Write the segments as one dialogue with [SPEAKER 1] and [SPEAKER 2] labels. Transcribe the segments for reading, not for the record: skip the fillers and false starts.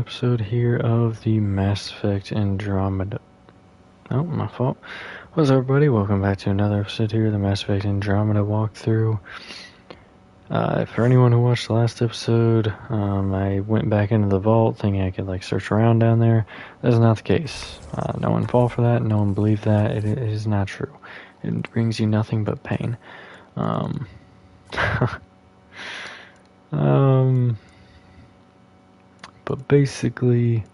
[SPEAKER 1] episode here of the Mass Effect Andromeda. Oh, my fault. What's up, everybody? Welcome back to another episode here of the Mass Effect Andromeda walkthrough. For anyone who watched the last episode, I went back into the vault thinking I could search around down there. That is not the case. No one fall for that. No one believe that. It is not true. It brings you nothing but pain. But basically,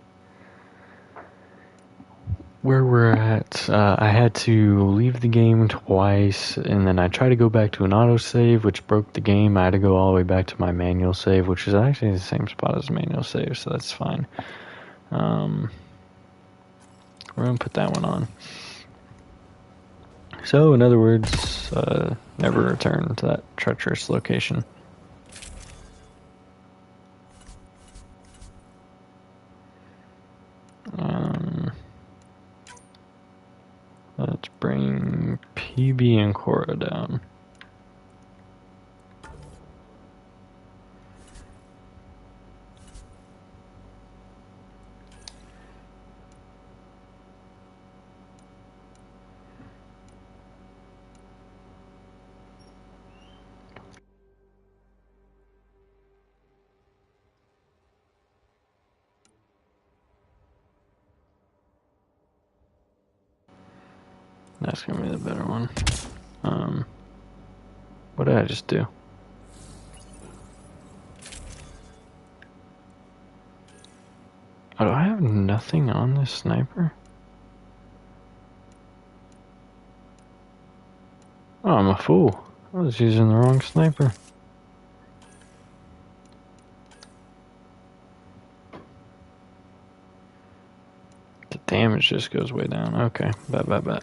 [SPEAKER 1] where we're at, I had to leave the game twice, and then I tried to go back to an autosave, which broke the game. I had to go all the way back to my manual save, which is actually the same spot as manual save, so that's fine. We're going to put that one on. So, in other words, never return to that treacherous location. Let's bring PB and Cora down. That's gonna be the better one. What did I just do? Oh, do I have nothing on this sniper? Oh, I'm a fool. I was using the wrong sniper. The damage just goes way down. Okay, bet.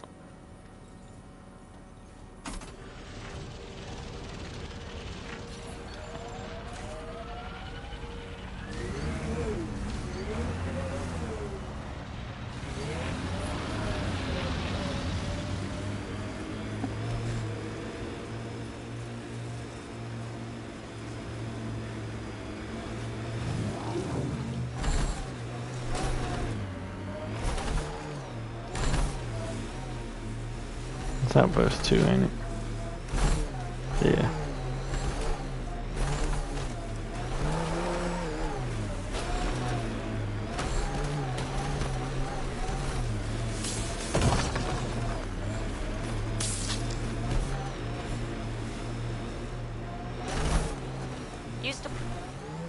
[SPEAKER 1] It's outpost 2, ain't it? Yeah.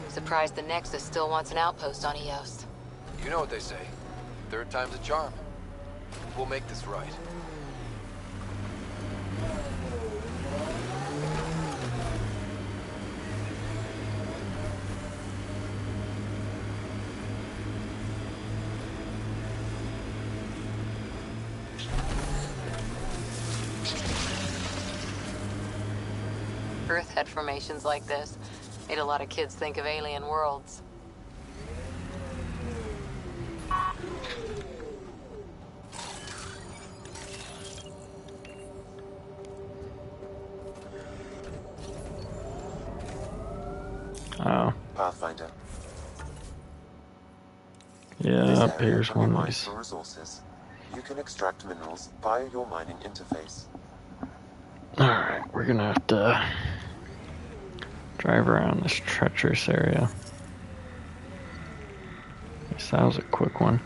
[SPEAKER 2] Surprised the Nexus still wants an outpost on Eos.
[SPEAKER 3] You know what they say. Third time's a charm. We'll make this right.
[SPEAKER 2] Earth had formations like this. Made a lot of kids think of alien worlds.
[SPEAKER 1] Oh.
[SPEAKER 4] Pathfinder.
[SPEAKER 1] Yeah, here's one nice.
[SPEAKER 4] For resources. You can extract minerals via your mining interface.
[SPEAKER 1] Alright, we're gonna have to drive around this treacherous area. Guess that was a quick one.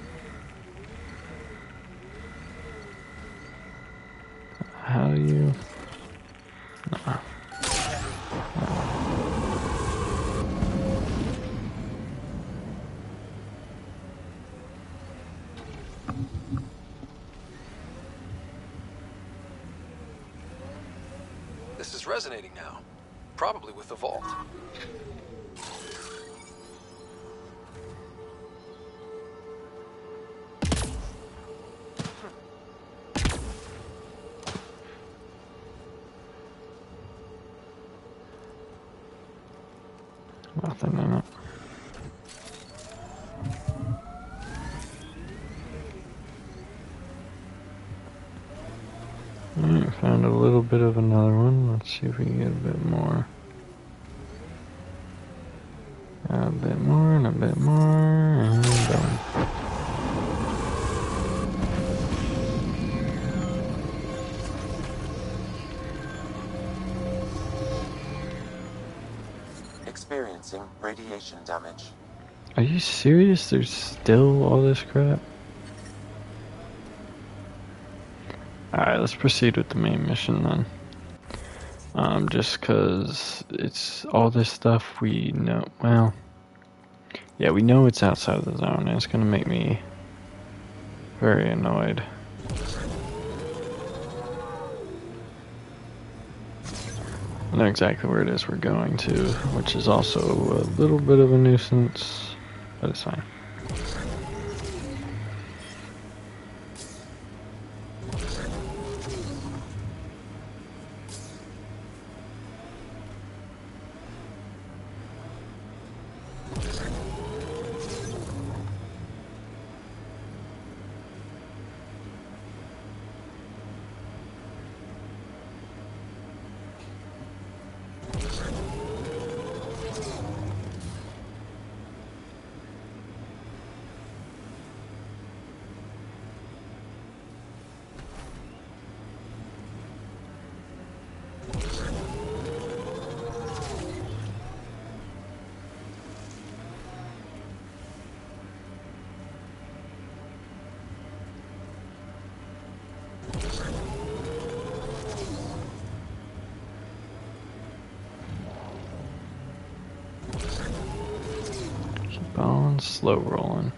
[SPEAKER 1] How do you... Nah.
[SPEAKER 3] This is resonating now. Probably with the vault.
[SPEAKER 1] Nothing in it. Alright, found a little bit of another one. Let's see if we can get a bit more. A bit more and a bit more. And
[SPEAKER 4] Experiencing radiation damage.
[SPEAKER 1] Are you serious? There's still all this crap? Alright, let's proceed with the main mission then. Just cause it's all this stuff we know. Well, yeah, we know it's outside of the zone, and it's gonna make me very annoyed. I know exactly where it is we're going to, which is also a little bit of a nuisance, but it's fine. Keep on slow rolling.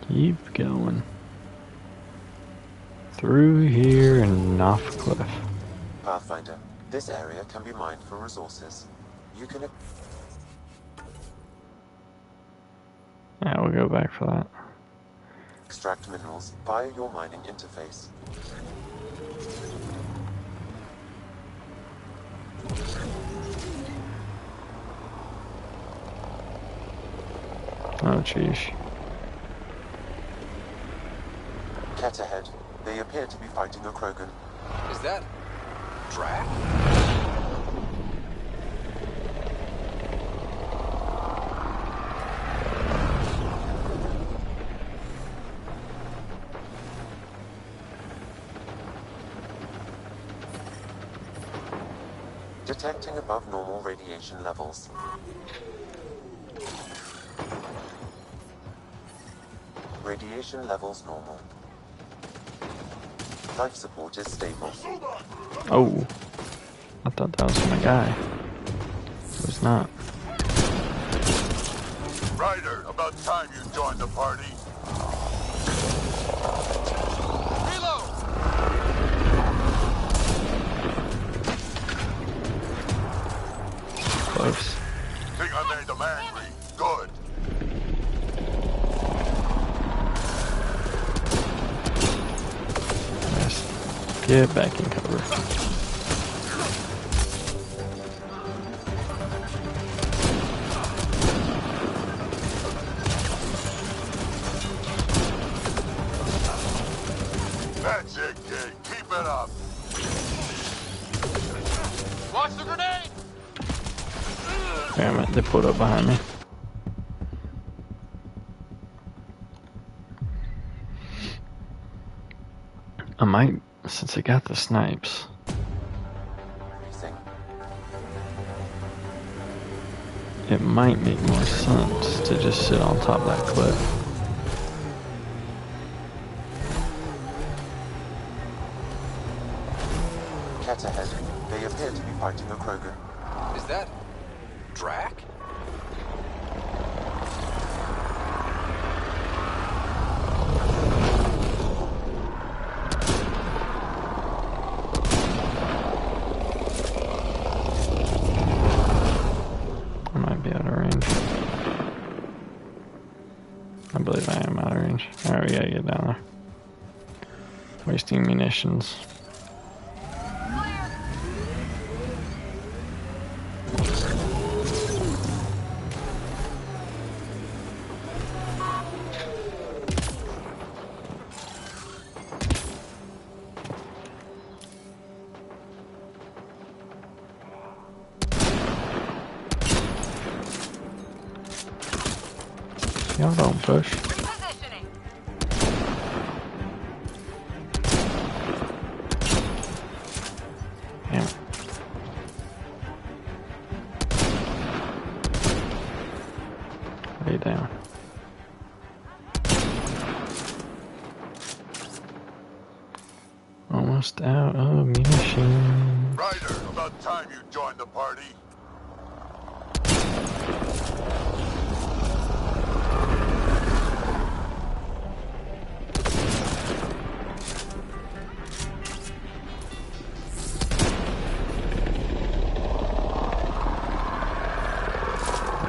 [SPEAKER 1] Keep going. Through here and off a cliff.
[SPEAKER 4] Pathfinder, this area can be mined for resources. You can
[SPEAKER 1] Yeah, we'll go back for that.
[SPEAKER 4] extract minerals via your mining interface.
[SPEAKER 1] Oh, jeez.
[SPEAKER 4] Cat ahead. They appear to be fighting a Krogan.
[SPEAKER 3] Is that... Drac?
[SPEAKER 4] Detecting above normal radiation levels. Radiation levels normal. Life support is stable.
[SPEAKER 1] Oh, I thought that was my guy. It was not.
[SPEAKER 5] Ryder, about time you joined the party. Reload!
[SPEAKER 1] Close.
[SPEAKER 5] Think I made them angry. Good.
[SPEAKER 1] Nice. Get back in cover.
[SPEAKER 5] That's it, kid. Keep it up. Watch the grenade!
[SPEAKER 1] Damn it, they pulled up behind me. I might, since I got the snipes.
[SPEAKER 4] Everything.
[SPEAKER 1] It might make more sense to just sit on top of that cliff.
[SPEAKER 4] Cat ahead. They appear to be fighting a Krogan.
[SPEAKER 3] Is that... Drac?
[SPEAKER 1] range. Alright, we gotta get down there. Wasting munitions. Y'all don't push.
[SPEAKER 2] Repositioning.
[SPEAKER 1] Damn it. Lay down. Almost out of munitions.
[SPEAKER 5] Ryder, about time you joined the party.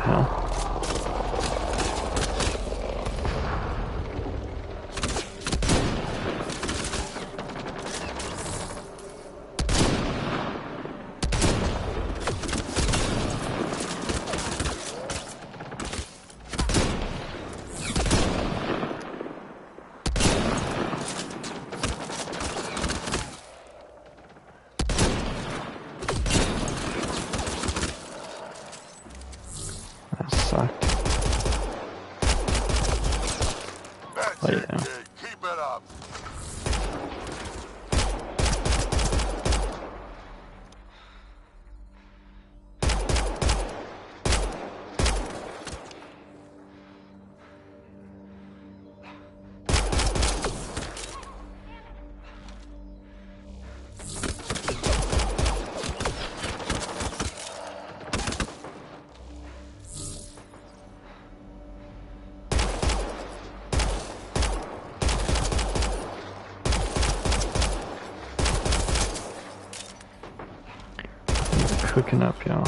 [SPEAKER 1] Hell. That sucked.
[SPEAKER 5] That's
[SPEAKER 1] Lay
[SPEAKER 5] it,
[SPEAKER 1] down.
[SPEAKER 5] kid. Keep it up.
[SPEAKER 1] Cooking up, y'all.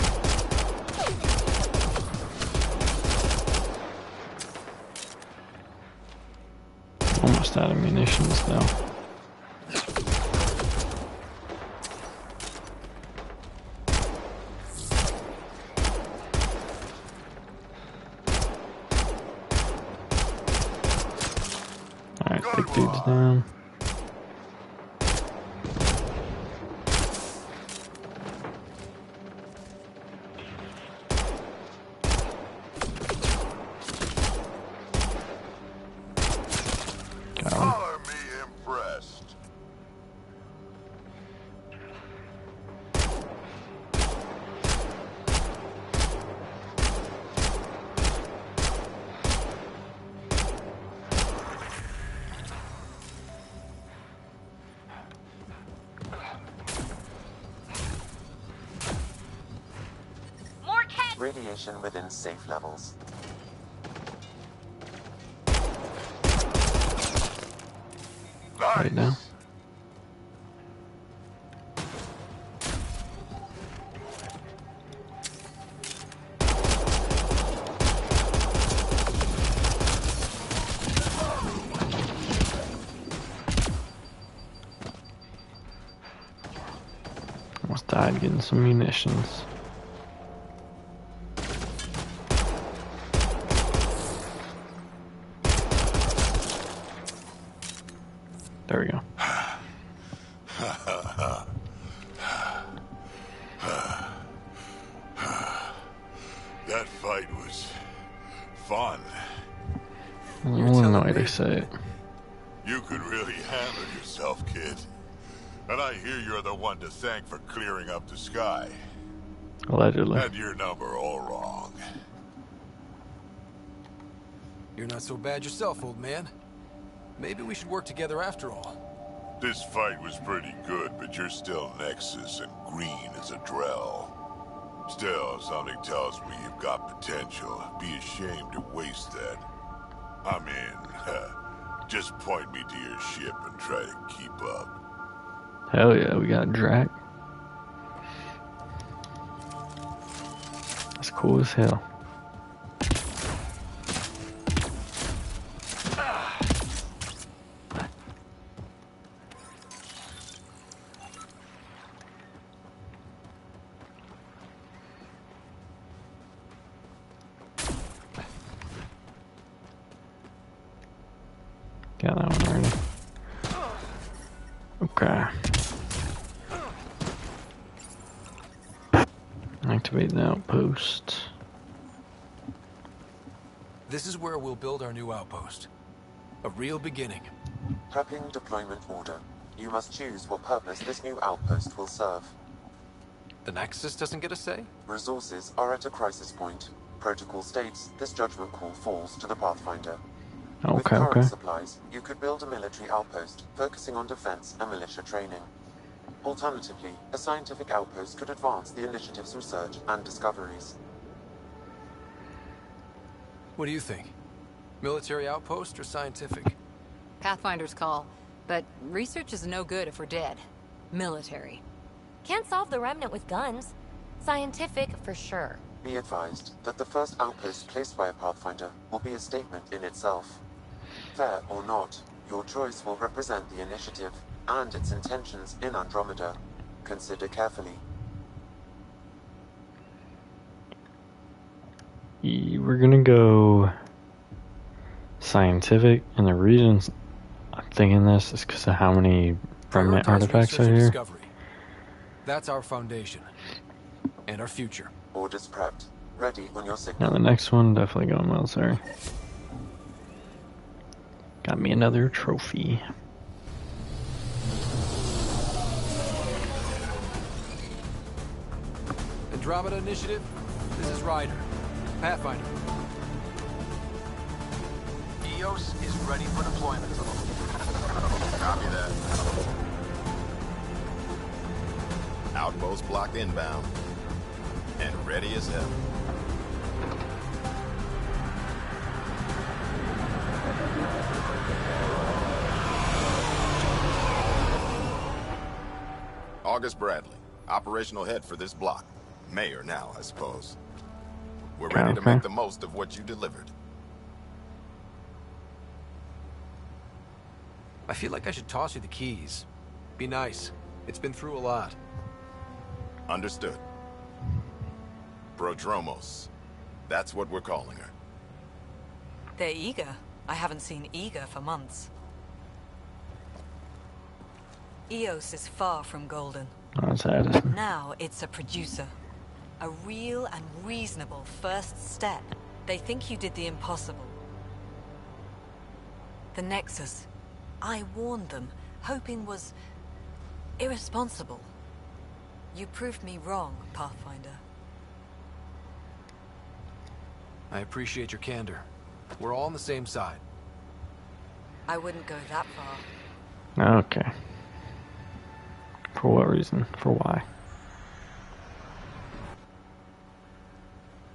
[SPEAKER 1] Almost out of munitions though. Alright, big dude's down. Got him.
[SPEAKER 5] Color me impressed.
[SPEAKER 2] More cat.
[SPEAKER 4] Radiation within safe levels.
[SPEAKER 1] Right now. Almost died getting some munitions. There we go.
[SPEAKER 5] That fight was fun.
[SPEAKER 1] Illinois, they say it.
[SPEAKER 5] You could really handle yourself, kid. And I hear you're the one to thank for clearing up the sky.
[SPEAKER 1] Allegedly.
[SPEAKER 5] Had your number all wrong.
[SPEAKER 3] You're not so bad yourself, old man. Maybe we should work together after all.
[SPEAKER 5] This fight was pretty good, but you're still Nexus and green as a Drell. Still, something tells me you've got potential. Be ashamed to waste that. I'm in. Just point me to your ship and try to keep up.
[SPEAKER 1] Hell yeah, we got Drac. That's cool as hell. Got that one already. Okay. Activate the outpost.
[SPEAKER 3] This is where we'll build our new outpost. A real beginning.
[SPEAKER 4] Prepping deployment order. You must choose what purpose this new outpost will serve.
[SPEAKER 3] The Nexus doesn't get a say?
[SPEAKER 4] Resources are at a crisis point. Protocol states this judgment call falls to the Pathfinder. With
[SPEAKER 1] Okay,
[SPEAKER 4] current
[SPEAKER 1] okay.
[SPEAKER 4] supplies, you could build a military outpost, focusing on defense and militia training. Alternatively, a scientific outpost could advance the initiative's research and discoveries.
[SPEAKER 3] What do you think? Military outpost or scientific?
[SPEAKER 2] Pathfinder's call. But research is no good if we're dead. Military.
[SPEAKER 6] Can't solve the remnant with guns. Scientific for sure.
[SPEAKER 4] Be advised that the first outpost placed by a Pathfinder will be a statement in itself. Fair or not, your choice will represent the initiative and its intentions in Andromeda. Consider carefully.
[SPEAKER 1] We're gonna go scientific, and the reason I'm thinking this is because of how many remnant
[SPEAKER 3] Prioritize
[SPEAKER 1] artifacts
[SPEAKER 3] research
[SPEAKER 1] are
[SPEAKER 3] and
[SPEAKER 1] here.
[SPEAKER 3] discovery. That's our foundation. And our future.
[SPEAKER 4] Orders prepped. Ready on your
[SPEAKER 1] Now
[SPEAKER 4] signal.
[SPEAKER 1] the next one, definitely going military. Got me another trophy.
[SPEAKER 3] Andromeda Initiative, this is Ryder. Pathfinder. EOS is ready for deployment.
[SPEAKER 7] Copy that. Outpost blocked inbound. And ready as hell. August Bradley, operational head for this block. Mayor now, I suppose. We're ready to
[SPEAKER 1] Okay.
[SPEAKER 7] make the most of what you delivered.
[SPEAKER 3] I feel like I should toss you the keys. Be nice. It's been through a lot.
[SPEAKER 7] Understood. Prodromos. That's what we're calling her.
[SPEAKER 8] They're eager. I haven't seen eager for months. EOS is far from golden.
[SPEAKER 1] Oh, that's added.
[SPEAKER 8] Now it's a producer. A real and reasonable first step. They think you did the impossible. The Nexus. I warned them, hoping was irresponsible. You proved me wrong, Pathfinder.
[SPEAKER 3] I appreciate your candor. We're all on the same side.
[SPEAKER 8] I wouldn't go that far.
[SPEAKER 1] Okay. For what reason? For why?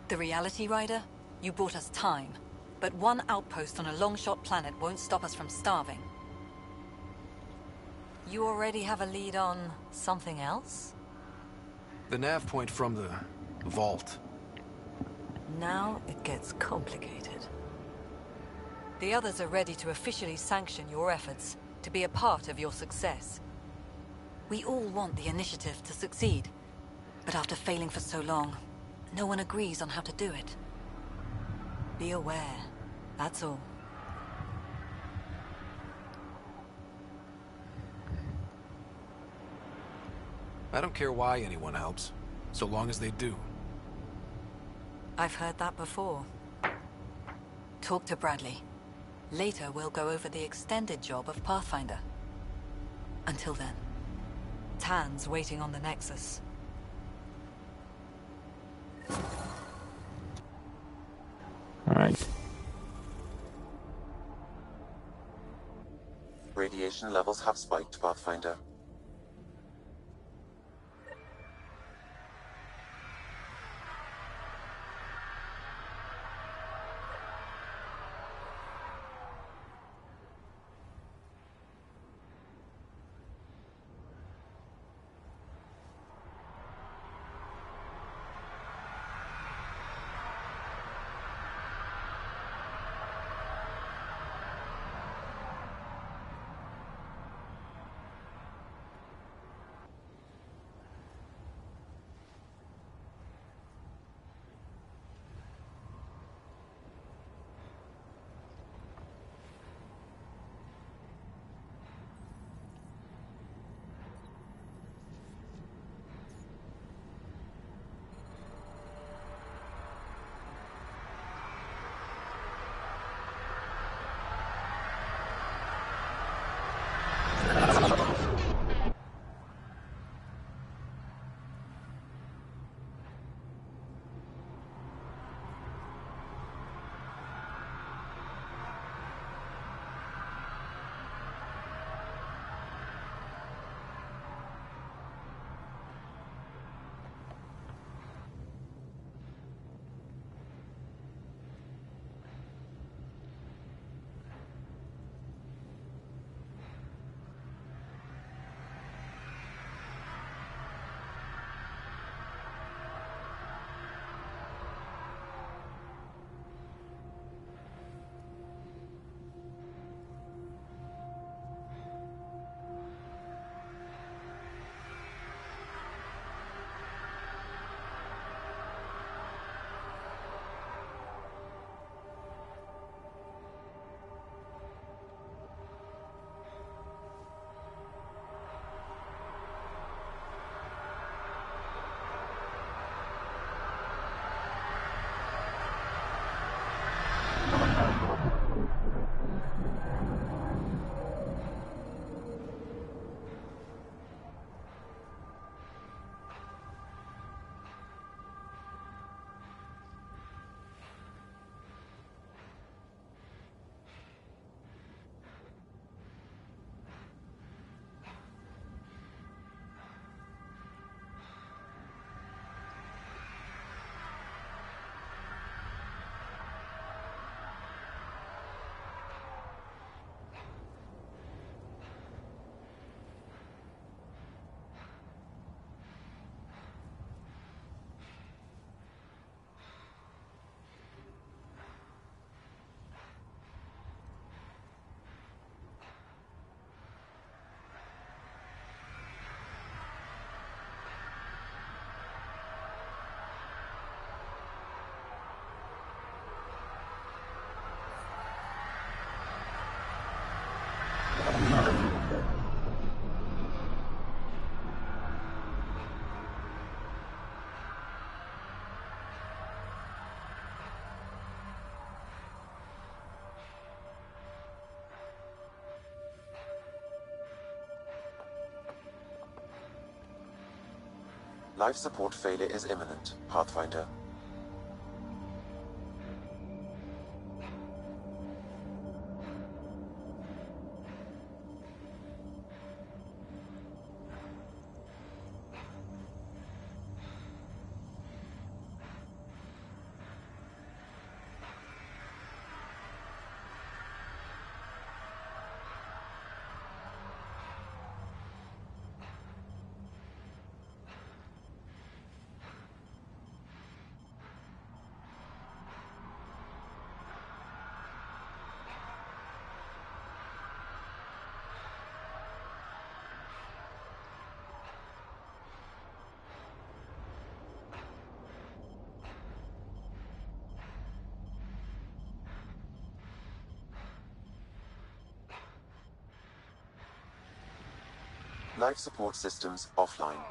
[SPEAKER 8] The Reality Rider? You bought us time. But one outpost on a long-shot planet won't stop us from starving. You already have a lead on something else?
[SPEAKER 3] The nav point from the vault.
[SPEAKER 8] Now it gets complicated. The others are ready to officially sanction your efforts, to be a part of your success. We all want the initiative to succeed, but after failing for so long, no one agrees on how to do it. Be aware, that's all.
[SPEAKER 3] I don't care why anyone helps, so long as they do.
[SPEAKER 8] I've heard that before. Talk to Bradley. Later we'll go over the extended job of Pathfinder. Until then, Tan's waiting on the Nexus.
[SPEAKER 1] Alright.
[SPEAKER 4] Radiation levels have spiked, Pathfinder. Life support failure is imminent, Pathfinder. Life support systems offline.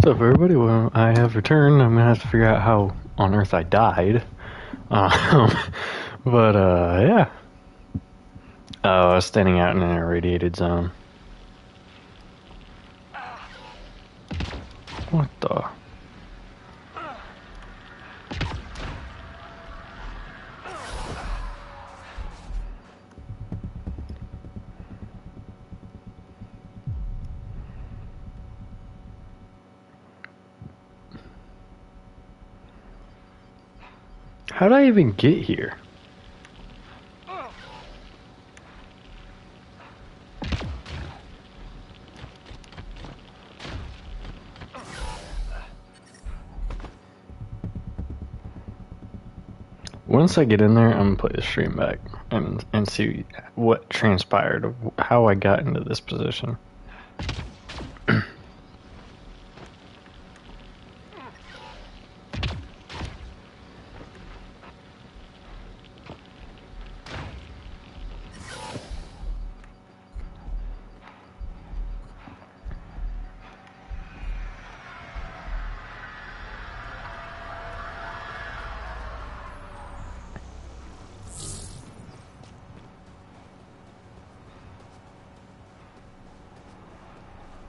[SPEAKER 1] What's up, everybody? Well, I have returned. I'm gonna have to figure out how on earth I died. Yeah. Oh, I was standing out in an irradiated zone. What the? How'd I even get here? Once I get in there, I'm gonna play the stream back and see what transpired, how I got into this position.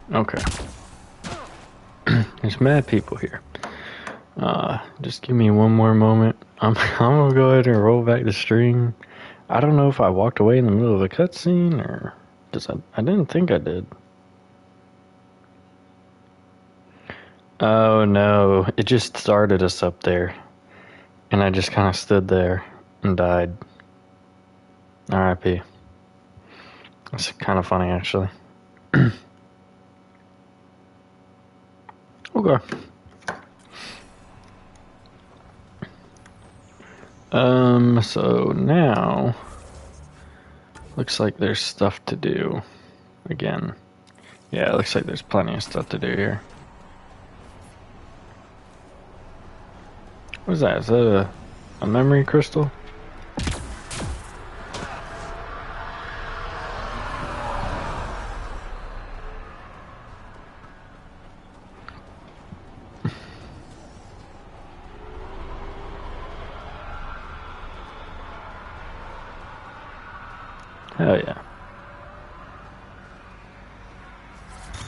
[SPEAKER 1] Okay. There's mad people here. Just give me one more moment. I'm gonna go ahead and roll back the stream. I don't know if I walked away in the middle of a cutscene or because I didn't think I did. Oh no, it just started us up there, and I just kind of stood there and died. R.I.P. It's kind of funny actually. Okay. So now looks like there's stuff to do again. Yeah, it looks like there's plenty of stuff to do here. What is that? Is that a memory crystal? Hell yeah.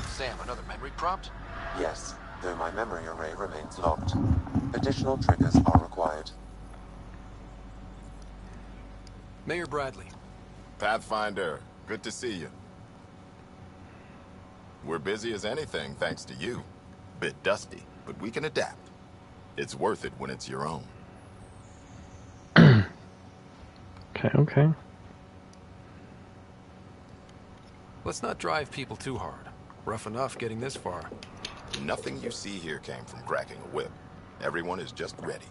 [SPEAKER 3] Sam, another memory prompt?
[SPEAKER 4] Yes, though my memory array remains locked. Additional triggers are required.
[SPEAKER 3] Mayor Bradley.
[SPEAKER 7] Pathfinder, good to see you. We're busy as anything thanks to you. Bit dusty, but we can adapt. It's worth it when it's your own.
[SPEAKER 1] Okay.
[SPEAKER 3] Let's not drive people too hard. Rough enough getting this far.
[SPEAKER 7] Nothing you see here came from cracking a whip. Everyone is just ready.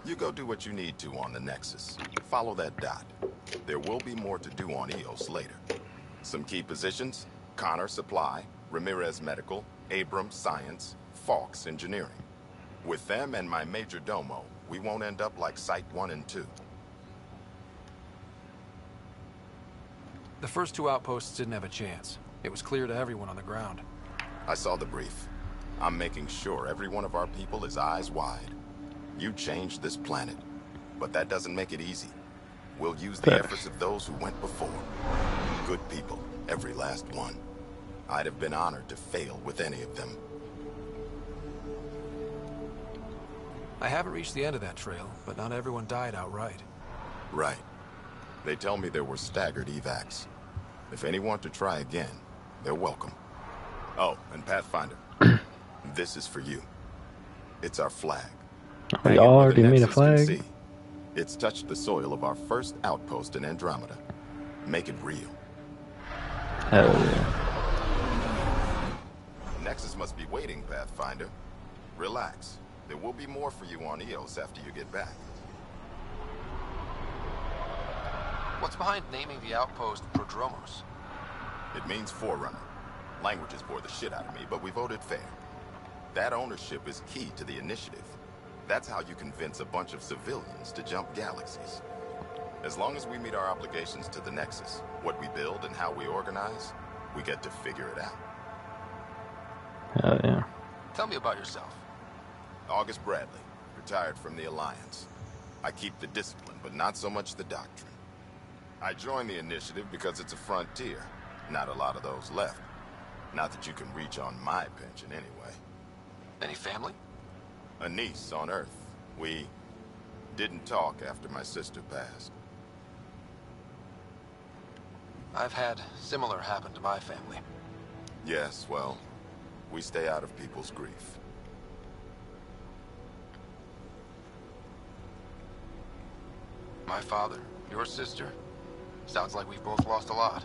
[SPEAKER 7] You go do what you need to on the Nexus. Follow that dot. There will be more to do on EOS later. Some key positions: Connor Supply, Ramirez Medical, Abrams Science, Fawkes Engineering. With them and my major domo, we won't end up like Site 1 and 2.
[SPEAKER 3] The first two outposts didn't have a chance. It was clear to everyone on the ground.
[SPEAKER 7] I saw the brief. I'm making sure every one of our people is eyes wide. You changed this planet, but that doesn't make it easy. We'll use the efforts of those who went before. Good people, every last one. I'd have been honored to fail with any of them.
[SPEAKER 3] I haven't reached the end of that trail, but not everyone died outright.
[SPEAKER 7] Right. They tell me there were staggered evacs. If any want to try again, they're welcome. Oh, and Pathfinder, this is for you. It's our flag.
[SPEAKER 1] We already made a flag.
[SPEAKER 7] See. It's touched the soil of our first outpost in Andromeda. Make it real.
[SPEAKER 1] Hell yeah.
[SPEAKER 7] Nexus must be waiting, Pathfinder. Relax. There will be more for you on EOS after you get back.
[SPEAKER 3] What's behind naming the outpost Prodromos?
[SPEAKER 7] It means Forerunner. Languages bore the shit out of me, but we voted fair. That ownership is key to the initiative. That's how you convince a bunch of civilians to jump galaxies. As long as we meet our obligations to the Nexus, what we build and how we organize, we get to figure it out.
[SPEAKER 1] Hell yeah.
[SPEAKER 3] Tell me about yourself.
[SPEAKER 7] August Bradley, retired from the Alliance. I keep the discipline, but not so much the doctrine. I joined the initiative because it's a frontier. Not a lot of those left. Not that you can reach on my pension anyway.
[SPEAKER 3] Any family?
[SPEAKER 7] A niece on Earth. We didn't talk after my sister passed.
[SPEAKER 3] I've had similar happen to my family.
[SPEAKER 7] Yes, well, we stay out of people's grief.
[SPEAKER 3] My father, your sister. Sounds like we've both lost a lot.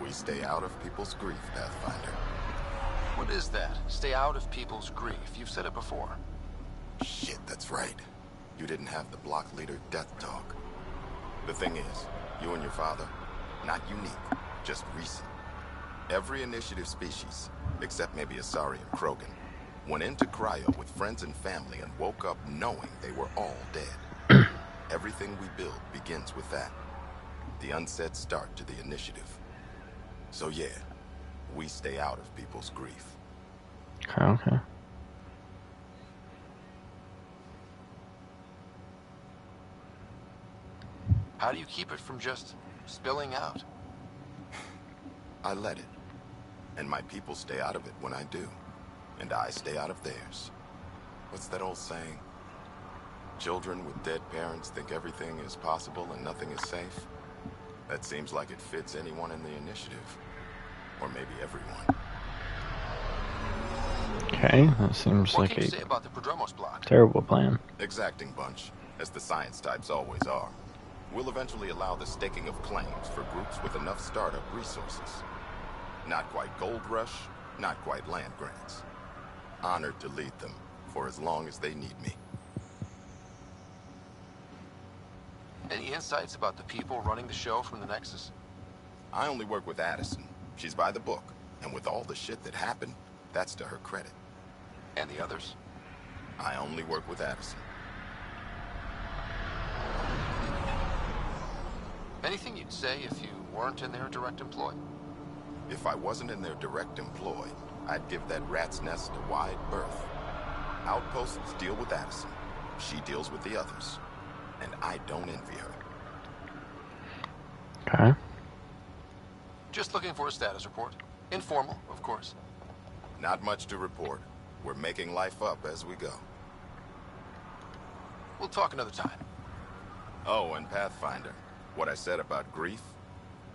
[SPEAKER 7] We stay out of people's grief, Pathfinder.
[SPEAKER 3] What is that? Stay out of people's grief. You've said it before.
[SPEAKER 7] Shit, that's right. You didn't have the block leader death talk. The thing is, you and your father, not unique, just recent. Every initiative species, except maybe Asari and Krogan, went into cryo with friends and family and woke up knowing they were all dead. Everything we build begins with that. The unsaid start to the initiative. So yeah, we stay out of people's grief.
[SPEAKER 1] Okay.
[SPEAKER 3] How do you keep it from just spilling out?
[SPEAKER 7] I let it. And my people stay out of it when I do. And I stay out of theirs. What's that old saying? Children with dead parents think everything is possible and nothing is safe. That seems like it fits anyone in the initiative. Or maybe everyone.
[SPEAKER 1] Okay, that seems
[SPEAKER 3] What
[SPEAKER 1] like
[SPEAKER 3] can you
[SPEAKER 1] a
[SPEAKER 3] say about the Prodromos block?
[SPEAKER 1] terrible plan.
[SPEAKER 7] Exacting bunch, as the science types always are. We'll eventually allow the staking of claims for groups with enough startup resources. Not quite gold rush, not quite land grants. Honored to lead them for as long as they need me.
[SPEAKER 3] Any insights about the people running the show from the Nexus?
[SPEAKER 7] I only work with Addison. She's by the book. And with all the shit that happened, that's to her credit.
[SPEAKER 3] And the others?
[SPEAKER 7] I only work with Addison.
[SPEAKER 3] Anything you'd say if you weren't in their direct employ?
[SPEAKER 7] If I wasn't in their direct employ, I'd give that rat's nest a wide berth. Outposts deal with Addison. She deals with the others. And I don't envy her.
[SPEAKER 1] Okay.
[SPEAKER 3] Just looking for a status report. Informal, of course.
[SPEAKER 7] Not much to report. We're making life up as we go.
[SPEAKER 3] We'll talk another time.
[SPEAKER 7] Oh, and Pathfinder, what I said about grief?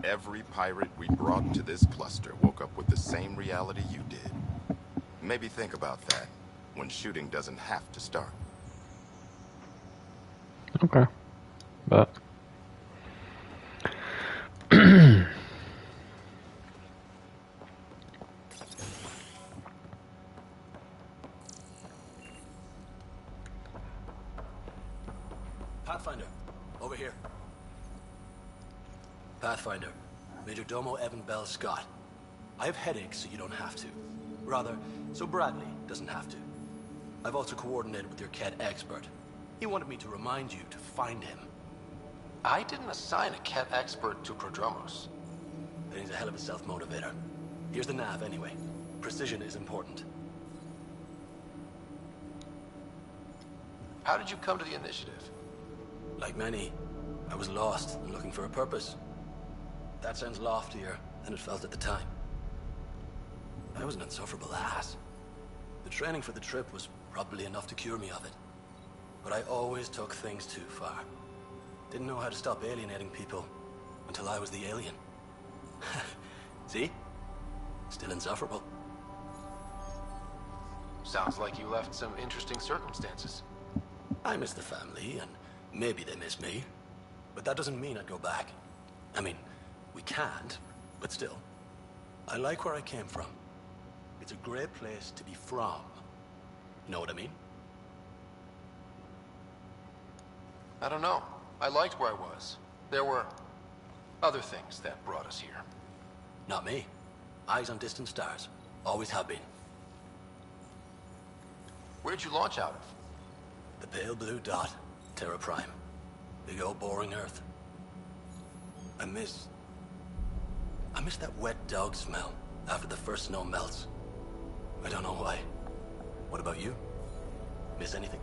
[SPEAKER 7] Every pirate we brought to this cluster woke up with the same reality you did. Maybe think about that when shooting doesn't have to start.
[SPEAKER 1] Okay. But
[SPEAKER 9] Pathfinder, over here. Pathfinder, Major Domo Evan Bell Scott. I have headaches, so you don't have to. Rather, so Bradley doesn't have to. I've also coordinated with your Ket expert. He wanted me to remind you to find him.
[SPEAKER 3] I didn't assign a Ket expert to Prodromos.
[SPEAKER 9] Then he's a hell of a self-motivator. Here's the nav anyway. Precision is important.
[SPEAKER 3] How did you come to the initiative?
[SPEAKER 9] Like many, I was lost and looking for a purpose. That sounds loftier than it felt at the time. I was an insufferable ass. The training for the trip was probably enough to cure me of it. But I always took things too far. Didn't know how to stop alienating people until I was the alien. See? Still insufferable.
[SPEAKER 3] Sounds like you left some interesting circumstances.
[SPEAKER 9] I miss the family, and maybe they miss me. But that doesn't mean I'd go back. I mean, we can't, but still. I like where I came from. It's a great place to be from. Know what I mean?
[SPEAKER 3] I don't know. I liked where I was. There were other things that brought us here.
[SPEAKER 9] Not me. Eyes on distant stars. Always have been.
[SPEAKER 3] Where'd you launch out of?
[SPEAKER 9] The pale blue dot. Terra Prime. Big old boring Earth. I miss that wet dog smell after the first snow melts. I don't know why. What about you? Miss anything?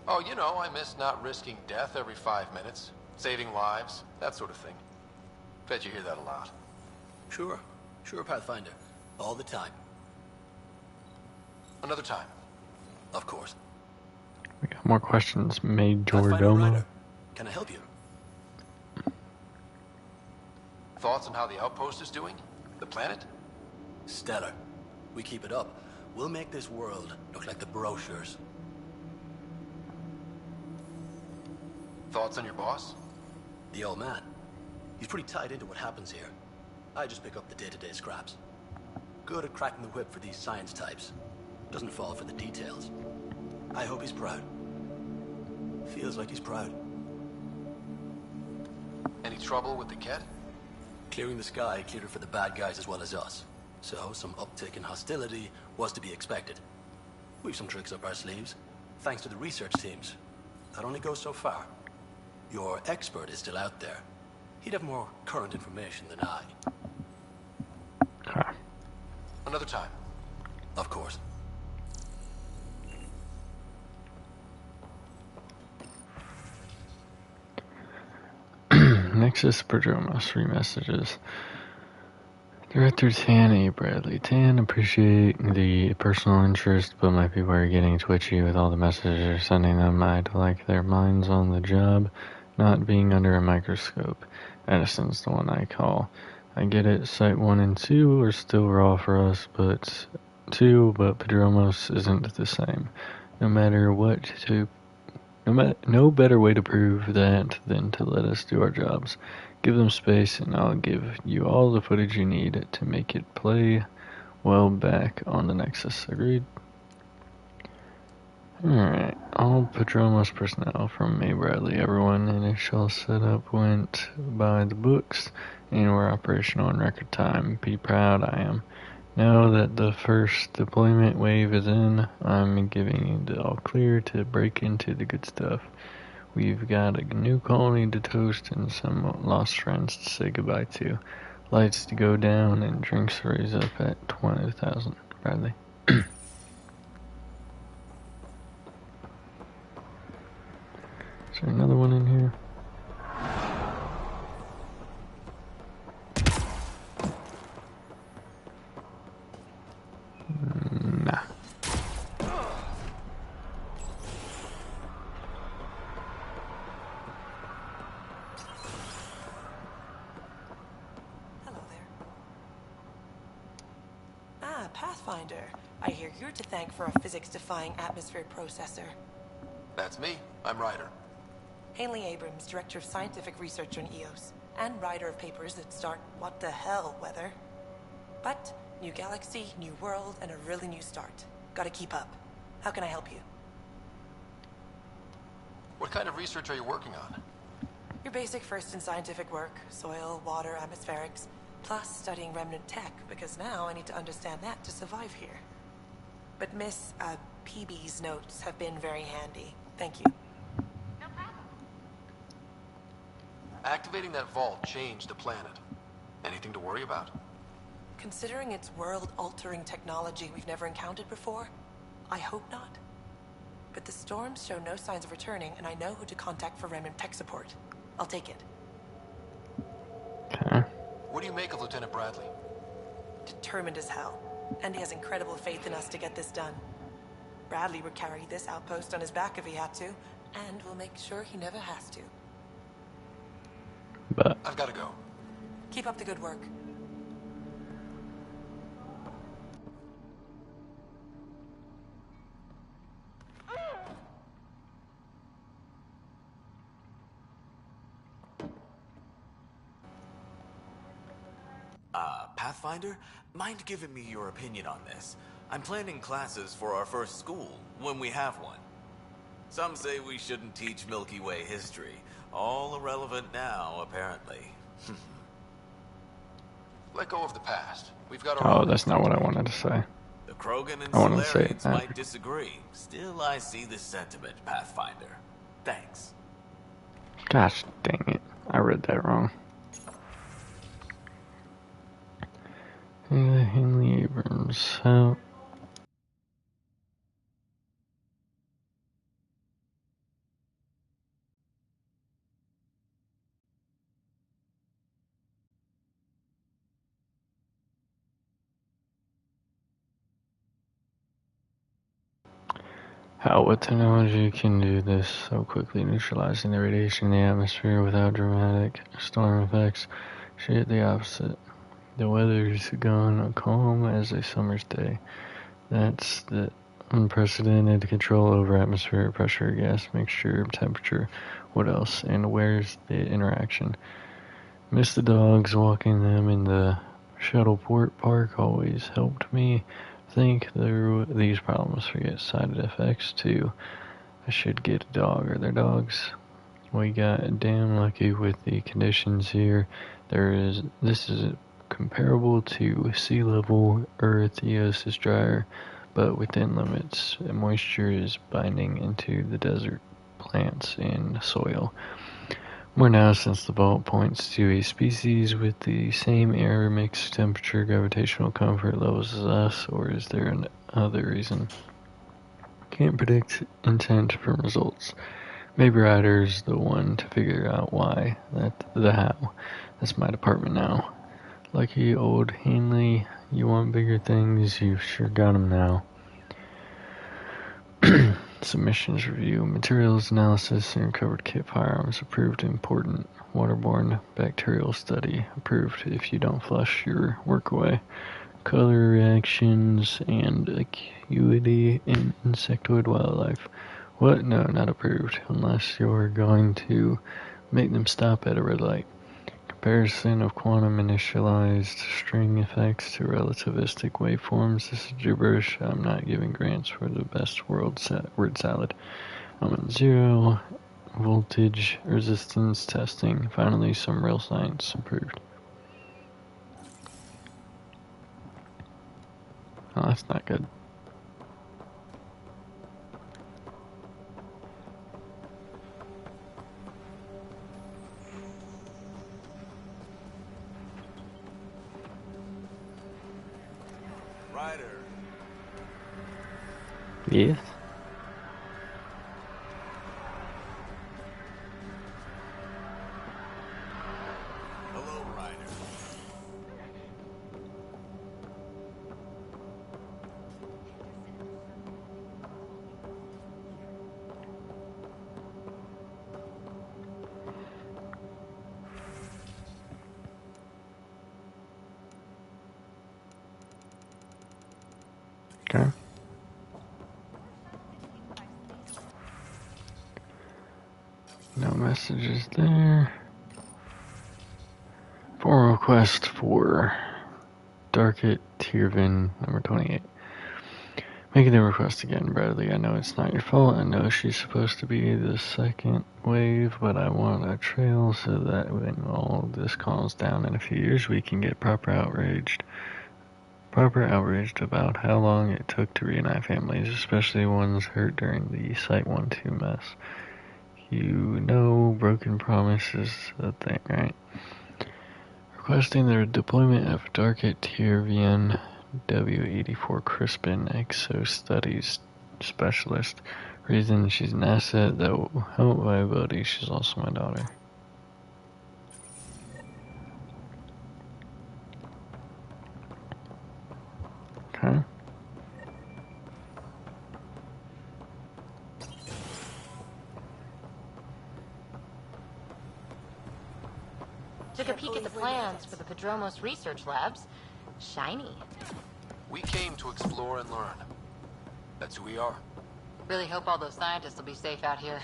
[SPEAKER 3] Oh, you know, I miss not risking death every 5 minutes, saving lives, that sort of thing. Bet you hear that a lot.
[SPEAKER 9] Sure. Sure, Pathfinder. All the time.
[SPEAKER 3] Another time.
[SPEAKER 9] Of course.
[SPEAKER 1] We got more questions.
[SPEAKER 9] Pathfinder
[SPEAKER 1] Majordomo.
[SPEAKER 9] Ryder, can I help you?
[SPEAKER 3] Thoughts on how the outpost is doing? The planet?
[SPEAKER 9] Stellar. We keep it up, we'll make this world look like the brochures.
[SPEAKER 3] Thoughts on your boss?
[SPEAKER 9] The old man. He's pretty tied into what happens here. I just pick up the day-to-day scraps. Good at cracking the whip for these science types. Doesn't fall for the details. I hope he's proud. Feels like he's proud.
[SPEAKER 3] Any trouble with the Ket?
[SPEAKER 9] Clearing the sky cleared it for the bad guys as well as us. So some uptick in hostility was to be expected. We've some tricks up our sleeves, thanks to the research teams. That only goes so far. Your expert is still out there. He'd have more current information than I.
[SPEAKER 1] Okay.
[SPEAKER 3] Another time.
[SPEAKER 9] Of course.
[SPEAKER 1] Nexus Prodromos, 3 messages. Director Tan A. Bradley. Tan, appreciate the personal interest, but my people are getting twitchy with all the messages you're sending them. I'd like their minds on the job, not being under a microscope. Edison's the one I call. I get it, Site 1 and 2 are still raw for us, but Prodromos isn't the same. No better way to prove that than to let us do our jobs. Give them space, and I'll give you all the footage you need to make it play well back on the Nexus. Agreed? Alright, all Prodromos personnel from May Bradley. Everyone initial setup went by the books and were operational in record time. Be proud, I am. Now that the first deployment wave is in, I'm giving you the all clear to break into the good stuff. We've got a new colony to toast and some lost friends to say goodbye to. Lights to go down and drinks to raise up at 20,000. Bradley. Is there another one in here? Nah.
[SPEAKER 10] Hello there. Ah, Pathfinder. I hear you're to thank for a physics-defying atmosphere processor.
[SPEAKER 3] That's me. I'm Ryder.
[SPEAKER 10] Haley Abrams, Director of Scientific Research on EOS, and writer of papers that start what the hell weather. But new galaxy, new world, and a really new start. Gotta keep up. How can I help you?
[SPEAKER 3] What kind of research are you working on?
[SPEAKER 10] Your basic first in scientific work, soil, water, atmospherics, plus studying remnant tech, because now I need to understand that to survive here. But Miss, PB's notes have been very handy. Thank you.
[SPEAKER 3] Activating that vault changed the planet. Anything to worry about?
[SPEAKER 10] Considering it's world-altering technology we've never encountered before, I hope not. But the storms show no signs of returning, and I know who to contact for remnant tech support. I'll take it.
[SPEAKER 1] Okay.
[SPEAKER 3] What do you make of Lieutenant Bradley?
[SPEAKER 10] Determined as hell. And he has incredible faith in us to get this done. Bradley would carry this outpost on his back if he had to, and we'll make sure he never has to.
[SPEAKER 1] But
[SPEAKER 3] I've got to go.
[SPEAKER 10] Keep up the good work.
[SPEAKER 11] Pathfinder, mind giving me your opinion on this? I'm planning classes for our first school, when we have one. Some say we shouldn't teach Milky Way history. All irrelevant now, apparently.
[SPEAKER 3] Let go of the past. We've got our
[SPEAKER 1] oh, that's not what I wanted to say.
[SPEAKER 11] The Krogan and
[SPEAKER 1] I wanted to say
[SPEAKER 11] Solarians
[SPEAKER 1] that.
[SPEAKER 11] might disagree. Still, I see the sentiment, Pathfinder. Thanks.
[SPEAKER 1] Gosh dang it. I read that wrong. Henley Abrams. How what technology can do this so quickly, neutralizing the radiation in the atmosphere without dramatic storm effects? Shit, the opposite. The weather's gone calm as a summer's day. That's the unprecedented control over atmospheric pressure, gas mixture, temperature. What else? And where's the interaction? Miss the dogs. Walking them in the Shuttleport Park always helped me think through these problems. Forget side effects too. I should get a dog. Are there dogs? We got damn lucky with the conditions here. This is comparable to sea level Earth. Yes, is drier, but within limits. Moisture is binding into the desert plants and soil. More now, since the vault points to a species with the same air mix, temperature, gravitational comfort levels as us, or is there another reason? Can't predict intent from results. Maybe Ryder's the one to figure out why. The how. That's my department now. Lucky old Hanley, you want bigger things, you've sure got 'em now. Submissions review. Materials analysis and recovered kit firearms approved. Important. Waterborne bacterial study approved if you don't flush your work away. Color reactions and acuity in insectoid wildlife. What? No, not approved. Unless you're going to make them stop at a red light. Comparison of quantum initialized string effects to relativistic waveforms. This is gibberish. I'm not giving grants for the best word salad. I'm at 0 voltage resistance testing. Finally, some real science approved. Oh, that's not good.
[SPEAKER 11] Ryder.
[SPEAKER 1] Yes.
[SPEAKER 11] Hello, Ryder.
[SPEAKER 1] Okay. No messages there. Formal request for Darket Tiervin, number 28. Making the request again, Bradley. I know it's not your fault. I know she's supposed to be the second wave, but I want a trail so that when all this calms down in a few years, we can get proper outraged about how long it took to reunite families, especially ones hurt during the Site 1-2 mess. You know, broken promise is a thing, right? Requesting the deployment of Darket Tiervin W-84 Crispin Exo Studies Specialist. Reason she's an asset that will help viability. She's also my daughter. Okay.
[SPEAKER 6] Took a peek at the plans for the Padromos research labs. Shiny.
[SPEAKER 3] We came to explore and learn. That's who we are.
[SPEAKER 2] Really hope all those scientists will be safe out here.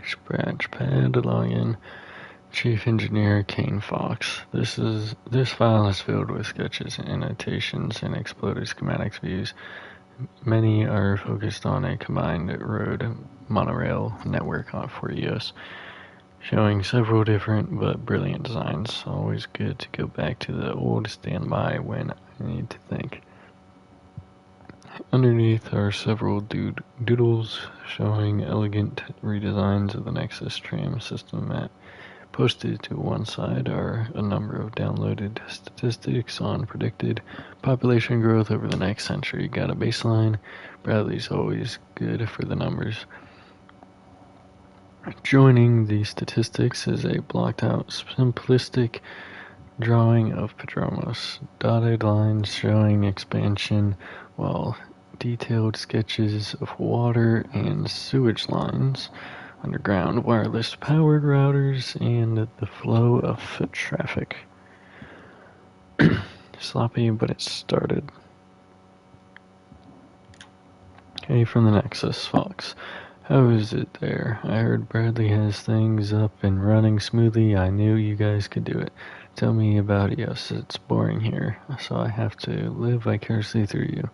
[SPEAKER 1] Scratch pad login. Chief Engineer Kane Fox. This file is filled with sketches, annotations, and exploded schematics views. Many are focused on a combined road monorail network for EOS, showing several different but brilliant designs. Always good to go back to the old standby when I need to think. Underneath are several doodles showing elegant redesigns of the Nexus tram system map. Posted to one side are a number of downloaded statistics on predicted population growth over the next century. Got a baseline? Bradley's always good for the numbers. Joining the statistics is a blocked-out, simplistic drawing of Prodromos. Dotted lines showing expansion, while detailed sketches of water and sewage lines, underground wireless powered routers, and the flow of foot traffic. Sloppy, but it started. Okay, from the Nexus, Fox. How is it there? I heard Bradley has things up and running smoothly. I knew you guys could do it. Tell me about EOS. It's boring here, so I have to live vicariously through you.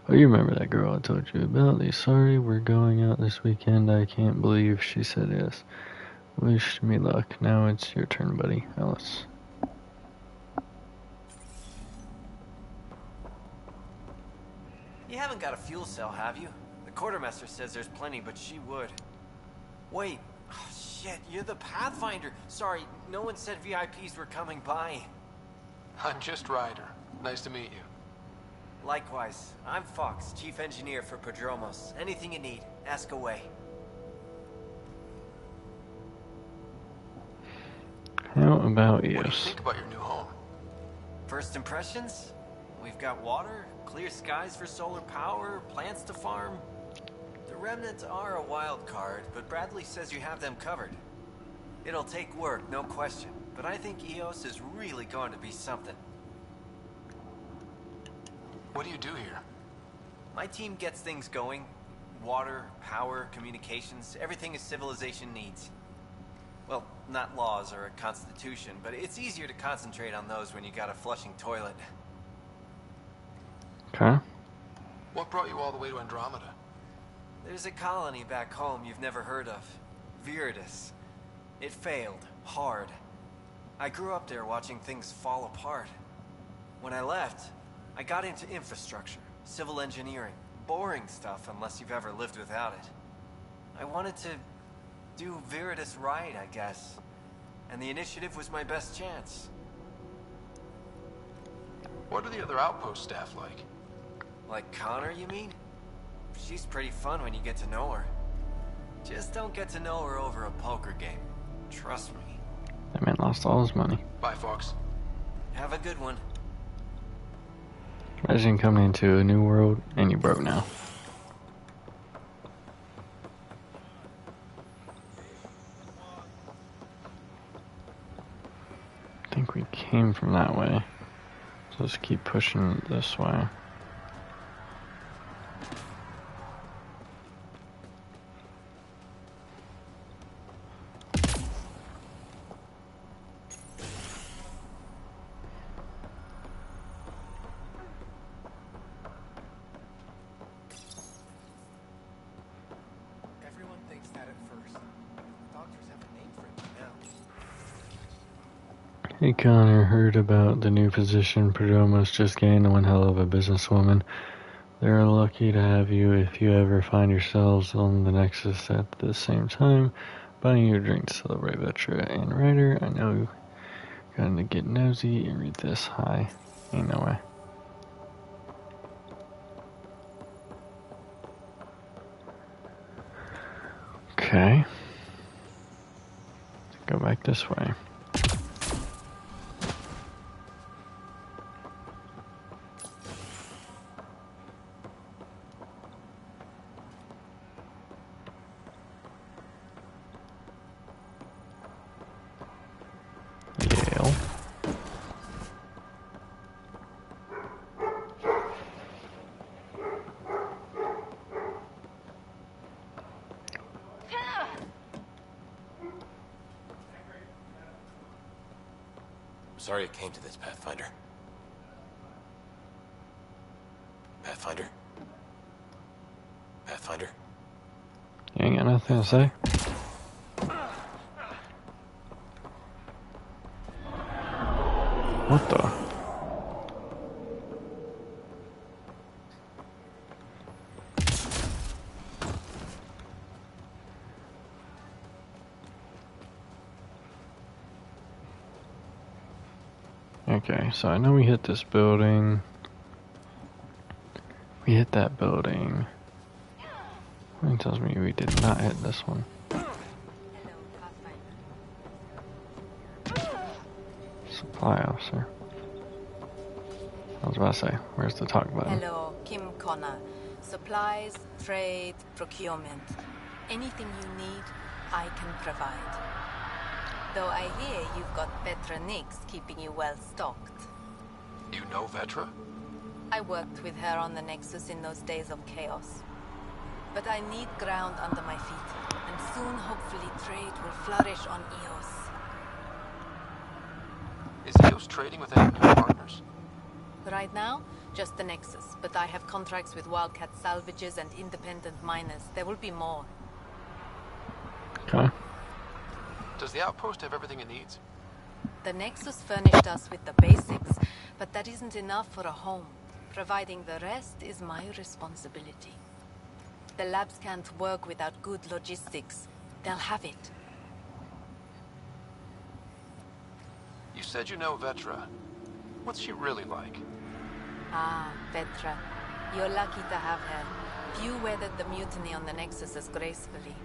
[SPEAKER 1] Oh, you remember that girl I told you about? Sorry, we're going out this weekend. I can't believe she said yes. Wish me luck. Now it's your turn, buddy. Alice.
[SPEAKER 12] You haven't got a fuel cell, have you? The quartermaster says there's plenty, but she would. Wait. Oh, shit, you're the Pathfinder. Sorry, no one said VIPs were coming by.
[SPEAKER 3] I'm just Ryder. Nice to meet you.
[SPEAKER 12] Likewise. I'm Fox, Chief Engineer for Prodromos. Anything you need, ask away.
[SPEAKER 1] How about EOS?
[SPEAKER 3] What do you think about your new home?
[SPEAKER 12] First impressions? We've got water, clear skies for solar power, plants to farm. The remnants are a wild card, but Bradley says you have them covered. It'll take work, no question, but I think EOS is really going to be something.
[SPEAKER 3] What do you do here?
[SPEAKER 12] My team gets things going. Water, power, communications, everything a civilization needs. Well, not laws or a constitution, but it's easier to concentrate on those when you got a flushing toilet.
[SPEAKER 1] Okay.
[SPEAKER 3] What brought you all the way to Andromeda?
[SPEAKER 12] There's a colony back home you've never heard of. Viridis. It failed. Hard. I grew up there watching things fall apart. When I left, I got into infrastructure, civil engineering. Boring stuff unless you've ever lived without it. I wanted to do Viridis right, I guess. And the initiative was my best chance.
[SPEAKER 3] What are the other outpost staff like?
[SPEAKER 12] Like Connor, you mean? She's pretty fun when you get to know her. Just don't get to know her over a poker game. Trust me.
[SPEAKER 1] That man lost all his money.
[SPEAKER 3] Bye, Fox.
[SPEAKER 12] Have a good one.
[SPEAKER 1] Imagine coming into a new world and you broke now. I think we came from that way. So let's keep pushing this way.
[SPEAKER 12] Everyone thinks that at first. Doctors have a name for it now.
[SPEAKER 1] Hey Connor, heard about the new position Prodromos just gained. One hell of a businesswoman. They're lucky to have you if you ever find yourselves on the Nexus at the same time. Buying you a drink to celebrate Vetra and Ryder. I know you're gonna get nosy and read this. Hi. Ain't no way. Okay. Go back this way. Yale.
[SPEAKER 13] Sorry it came to this, Pathfinder. Pathfinder? Pathfinder?
[SPEAKER 1] You ain't got nothing to say? What the? Okay, so I know we hit this building. We hit that building. It tells me we did not hit this one. Supply officer. I was about to say, where's the talk button?
[SPEAKER 8] Hello, Kim Connor. Supplies, trade, procurement. Anything you need, I can provide. Though I hear you've got Vetra Nix keeping you well stocked.
[SPEAKER 3] You know Vetra?
[SPEAKER 8] I worked with her on the Nexus in those days of chaos. But I need ground under my feet, and soon hopefully trade will flourish on Eos.
[SPEAKER 3] Is Eos trading with any new partners?
[SPEAKER 8] Right now, just the Nexus, but I have contracts with Wildcat salvages and independent miners. There will be more.
[SPEAKER 1] Okay.
[SPEAKER 3] Does the outpost have everything it needs?
[SPEAKER 8] The Nexus furnished us with the basics, but that isn't enough for a home. Providing the rest is my responsibility. The labs can't work without good logistics. They'll have it.
[SPEAKER 3] You said you know Vetra. What's she really like?
[SPEAKER 8] Ah, Vetra. You're lucky to have her. Few weathered the mutiny on the Nexus as gracefully.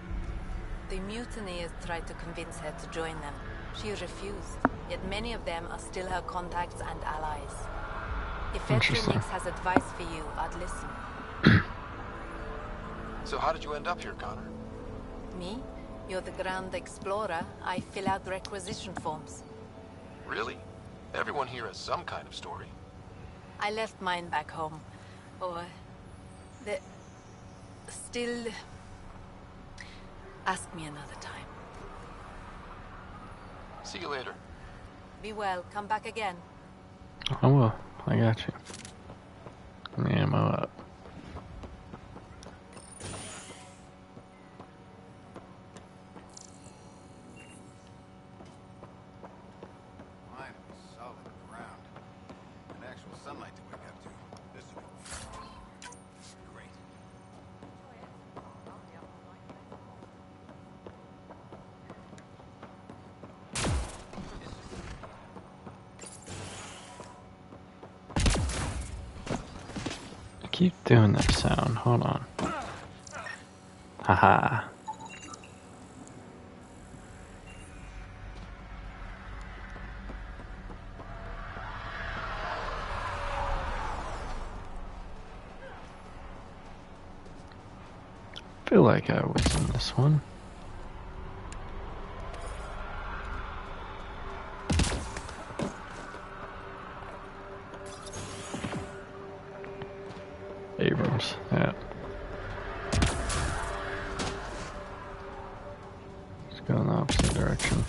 [SPEAKER 8] The mutineers tried to convince her to join them. She refused, yet many of them are still her contacts and allies. If Vetra Nix has advice for you, I'd listen.
[SPEAKER 3] So how did you end up here, Connor?
[SPEAKER 8] Me? You're the Grand Explorer. I fill out requisition forms.
[SPEAKER 3] Really? Everyone here has some kind of story.
[SPEAKER 8] I left mine back home. Or... Still... Ask me another time.
[SPEAKER 3] See you later.
[SPEAKER 8] Be well. Come back again.
[SPEAKER 1] I will. I got you. Let me ammo up.
[SPEAKER 7] Sunlight to wake up to. This is great.
[SPEAKER 1] I keep doing that sound. Hold on. Haha. I feel like I was in this one. Abrams, yeah. Let's go in the opposite direction.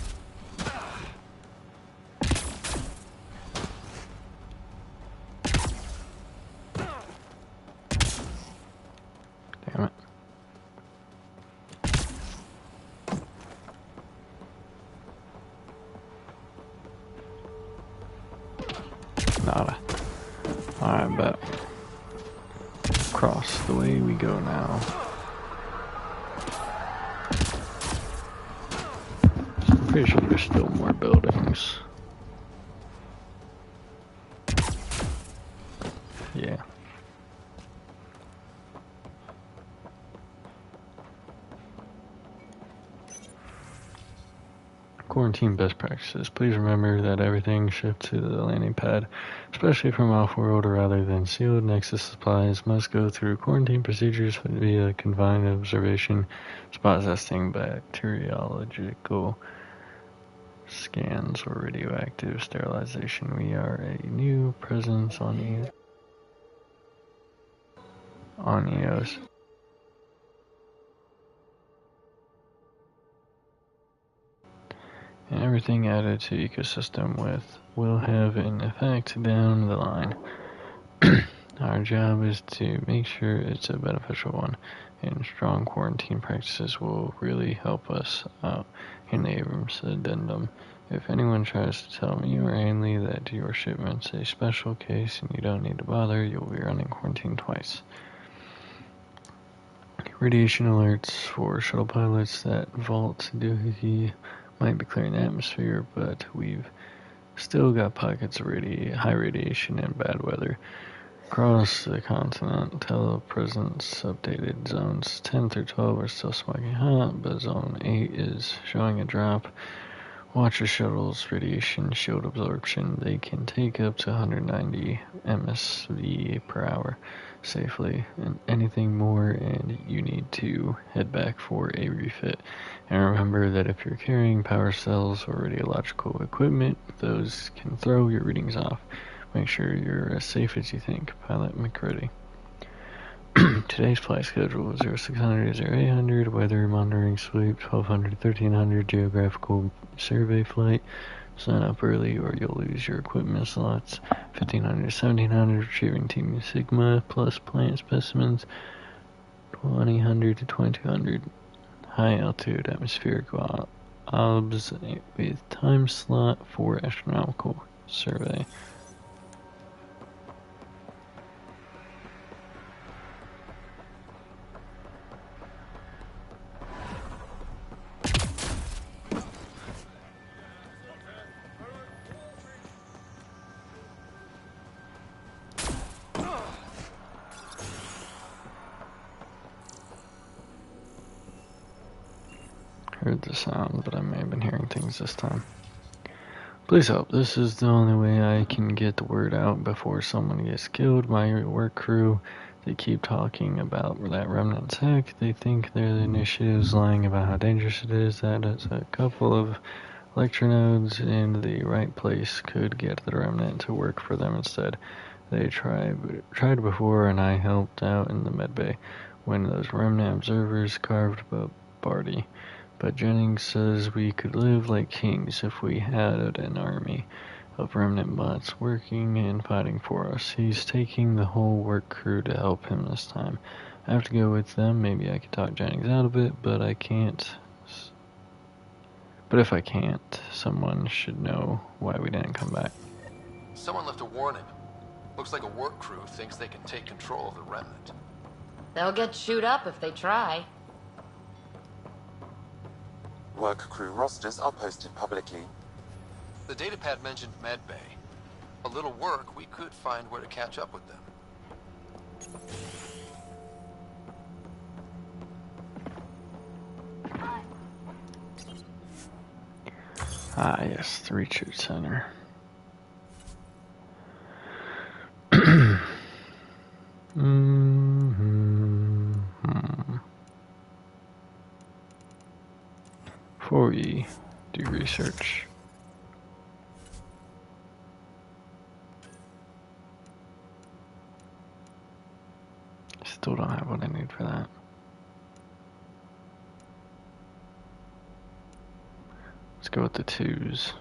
[SPEAKER 1] Damn it. Nada. Alright, bet. Across the way we go now. I'm pretty sure there's still more buildings. Yeah. Quarantine best practices. Please remember that everything shipped to the landing pad, especially from off-world or rather than sealed Nexus supplies, must go through quarantine procedures via confined observation, spot testing, bacteriological scans, or radioactive sterilization. We are a new presence on EOS. And everything added to ecosystem with will have an effect down the line. Our job is to make sure it's a beneficial one, and strong quarantine practices will really help us out. In the Abrams addendum, if anyone tries to tell me or Ainley that your shipment's a special case and you don't need to bother, you'll be running quarantine twice. Radiation alerts for shuttle pilots that Vault doohickey might be clearing the atmosphere, but we've still got pockets of high radiation and bad weather. Across the continent, telepresence updated. Zones 10 through 12 are still smoking hot, but Zone 8 is showing a drop. Watch your shuttle's radiation shield absorption. They can take up to 190 MSV per hour safely, and anything more and you need to head back for a refit. And remember that if you're carrying power cells or radiological equipment, those can throw your readings off. Make sure you're as safe as you think. Pilot McCready. Today's flight schedule is 0600 to 0800, weather monitoring sweep, 1200 to 1300, geographical survey flight. Sign up early or you'll lose your equipment slots. 1500 to 1700, retrieving Team Sigma plus plant specimens. 2000 to 2200, high altitude atmospheric obs with time slot for astronomical survey. Heard the sound, but I may have been hearing things this time. Please help. This is the only way I can get the word out before someone gets killed. My work crew, they keep talking about that remnant tech. They think they're the initiatives lying about how dangerous it is. That is a couple of electronodes in the right place could get the remnant to work for them instead. They tried before, and I helped out in the medbay when those remnant observers carved up Barty. But Jennings says we could live like kings if we had an army of remnant bots working and fighting for us. He's taking the whole work crew to help him this time. I have to go with them. Maybe I could talk Jennings out of it, but I can't. But if I can't, someone should know why we didn't come back.
[SPEAKER 3] Someone left a warning. Looks like a work crew thinks they can take control of the remnant.
[SPEAKER 6] They'll get chewed up if they try.
[SPEAKER 4] Work crew rosters are posted publicly.
[SPEAKER 3] The datapad mentioned medbay. A little work, we could find where to catch up with them.
[SPEAKER 1] Ah, yes, the Research Center. Before we do research, still don't have what I need for that. Let's go with the 2s.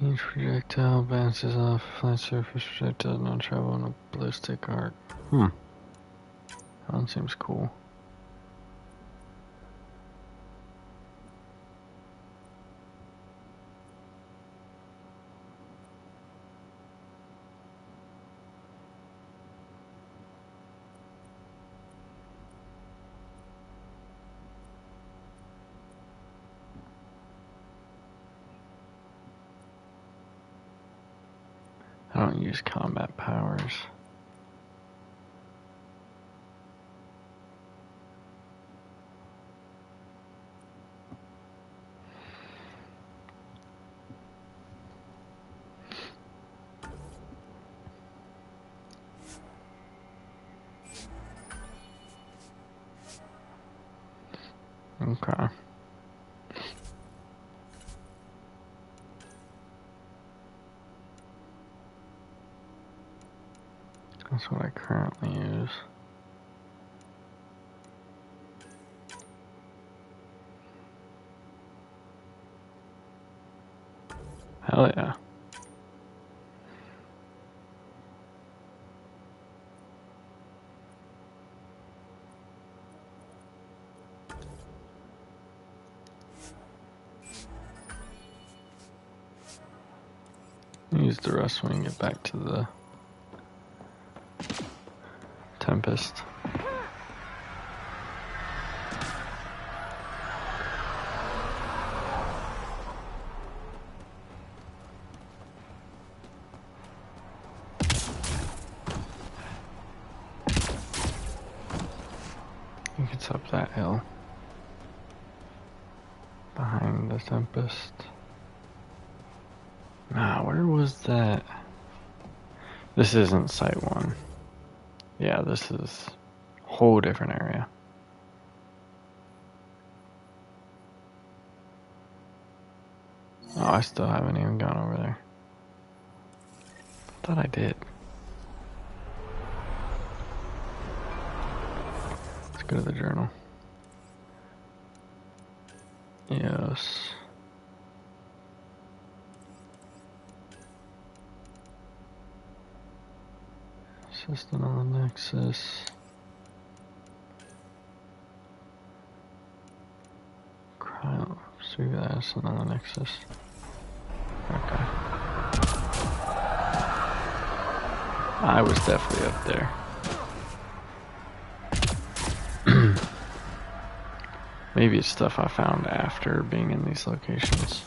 [SPEAKER 1] Each projectile bounces off a flat surface. Projectile not travel in a ballistic arc. That one seems cool. I don't use combat powers. Okay. That's what I currently use. Hell yeah. Use the rest when we get back to the Tempest. I think it's up that hill. Behind the Tempest. Nah, where was that? This isn't Site 1. Yeah, this is a whole different area. Oh, I still haven't even gone over there. I thought I did. Let's go to the journal. Yes. System on the Nexus. Cryo. Sweet acid on the Nexus. Okay. I was definitely up there. Maybe it's stuff I found after being in these locations.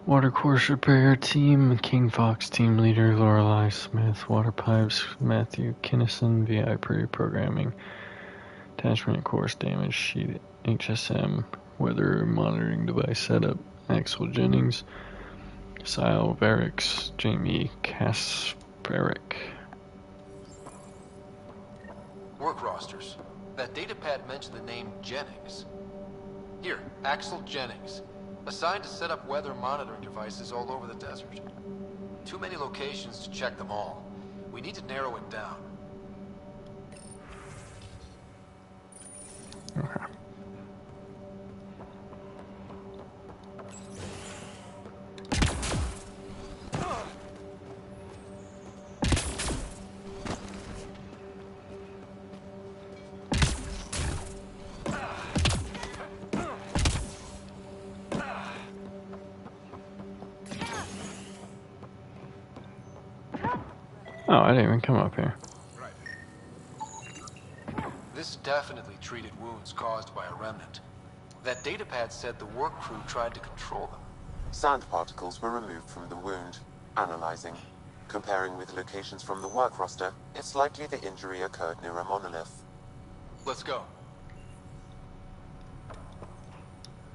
[SPEAKER 1] Water course repair team, King Fox team leader, Lorelei Smith, water pipes, Matthew Kinnison, VI pre-programming, attachment course damage sheet, HSM, weather monitoring device setup, Maxwell Jennings, Sile Verix, Jamie Kasperick.
[SPEAKER 3] Work rosters. That datapad mentioned the name Jennings. Here, Axel Jennings. Assigned to set up weather monitoring devices all over the desert. Too many locations to check them all. We need to narrow it down.
[SPEAKER 1] Okay. Oh, I didn't even come up here.
[SPEAKER 3] This definitely treated wounds caused by a remnant. That datapad said the work crew tried to control them.
[SPEAKER 4] Sand particles were removed from the wound. Analyzing. Comparing with locations from the work roster, it's likely the injury occurred near a monolith.
[SPEAKER 3] Let's go.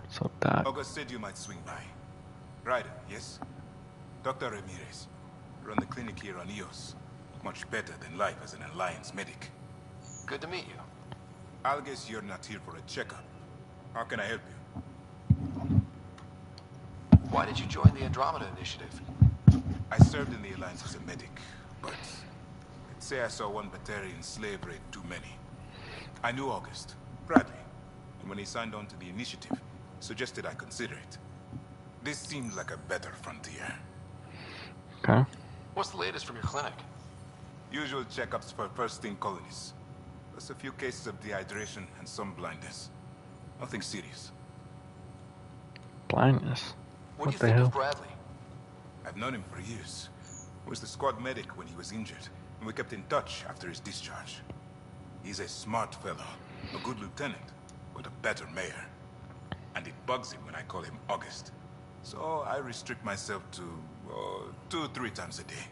[SPEAKER 1] What's up, Doc?
[SPEAKER 14] August said you might swing by. Ryder, yes? Dr. Ramirez. Run the clinic here on Eos. Much better than life as an Alliance medic.
[SPEAKER 3] Good to meet you.
[SPEAKER 14] I'll guess you're not here for a checkup. How can I help you?
[SPEAKER 3] Why did you join the Andromeda Initiative?
[SPEAKER 14] I served in the Alliance as a medic, but I'd say I saw one Batarian slave raid too many. I knew August, Bradley, and when he signed on to the initiative, suggested I consider it. This seemed like a better frontier.
[SPEAKER 1] Okay.
[SPEAKER 3] What's the latest from your clinic?
[SPEAKER 14] Usual checkups for first-thing colonists. Plus a few cases of dehydration and some blindness. Nothing serious.
[SPEAKER 1] Blindness?
[SPEAKER 3] What do you
[SPEAKER 1] the
[SPEAKER 3] think
[SPEAKER 1] hell?
[SPEAKER 3] of Bradley?
[SPEAKER 14] I've known him for years. He was the squad medic when he was injured, and we kept in touch after his discharge. He's a smart fellow, a good lieutenant, but a better mayor. And it bugs him when I call him August. So I restrict myself to 2-3 times a day.